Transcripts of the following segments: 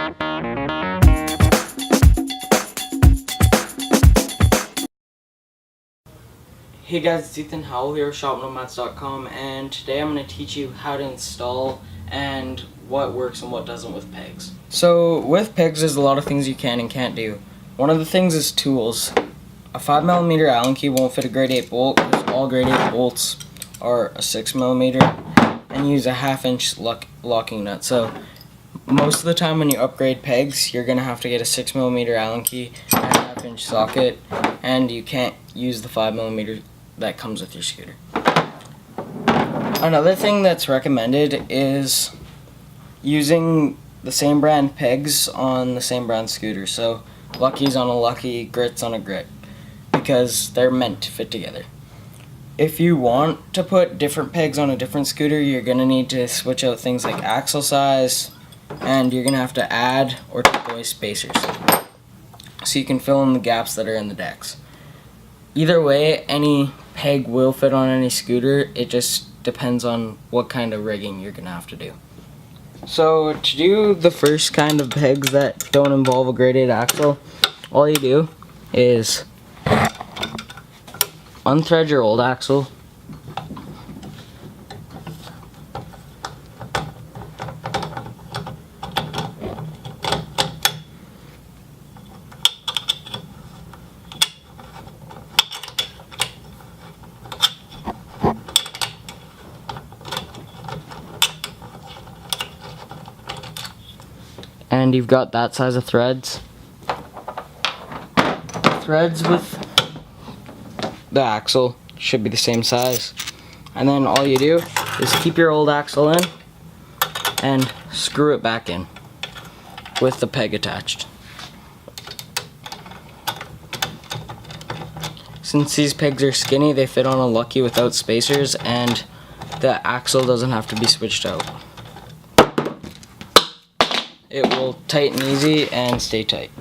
Hey guys, it's Ethan Howell here, shopnomads.com, and today I'm going to teach you how to install and what works and what doesn't with pegs. So with pegs, there's a lot of things you can and can't do. One of the things is tools. A 5mm Allen key won't fit a grade 8 bolt because all grade 8 bolts are a 6mm, and use a 1/2 inch locking nut. So most of the time when you upgrade pegs, you're going to have to get a 6mm Allen key and a 1/2 inch socket, and you can't use the 5mm that comes with your scooter. Another thing that's recommended is using the same brand pegs on the same brand scooter. So Lucky's on a Lucky, Grit's on a Grit, because they're meant to fit together. If you want to put different pegs on a different scooter, you're going to need to switch out things like axle size, and you're going to have to add or take away spacers so you can fill in the gaps that are in the decks. Either way, any peg will fit on any scooter. It just depends on what kind of rigging you're going to have to do. So to do the first kind of pegs that don't involve a grade 8 axle, all you do is unthread your old axle, and you've got that size of threads. Threads with the axle should be the same size, and then all you do is keep your old axle in and screw it back in with the peg attached. Since these pegs are skinny, they fit on a Lucky without spacers, and the axle doesn't have to be switched out. It will tighten easy and stay tight.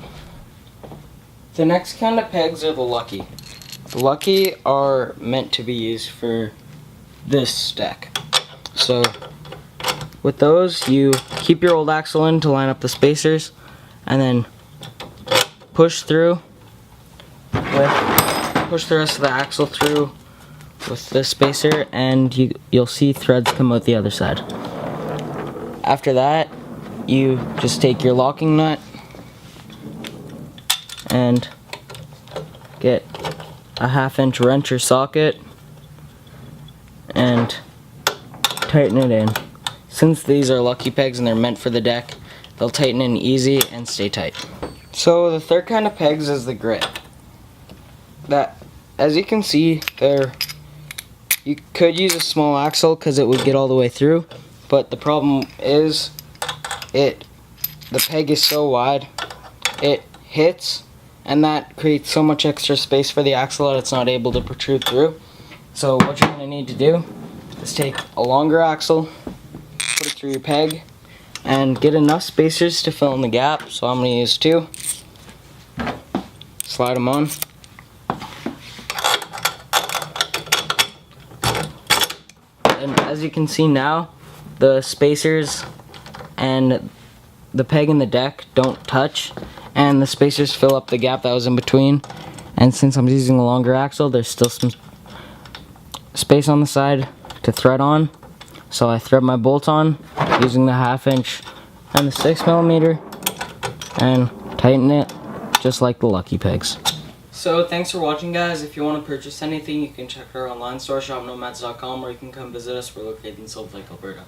The next kind of pegs are the Lucky. The Lucky are meant to be used for this deck. So with those, you keep your old axle in to line up the spacers, and then push the rest of the axle through with the spacer, and you'll see threads come out the other side. After that, you just take your locking nut and get a 1/2 inch wrench or socket and tighten it in. Since these are Lucky pegs and they're meant for the deck, they'll tighten in easy and stay tight. So the third kind of pegs is the Grit. That, as you can see, you could use a small axle because it would get all the way through, but the problem is the peg is so wide, it hits, and that creates so much extra space for the axle that it's not able to protrude through. So what you're going to need to do is take a longer axle, put it through your peg, and get enough spacers to fill in the gap. So I'm going to use 2. Slide them on. And as you can see now, the spacers and the peg and the deck don't touch, and the spacers fill up the gap that was in between. And since I'm using a longer axle, there's still some space on the side to thread on. So I thread my bolt on using the 1/2 inch and the 6mm and tighten it just like the Lucky pegs. So thanks for watching, guys. If you want to purchase anything, you can check our online store, shopnomads.com, or you can come visit us. We're located in Salt Lake, Alberta.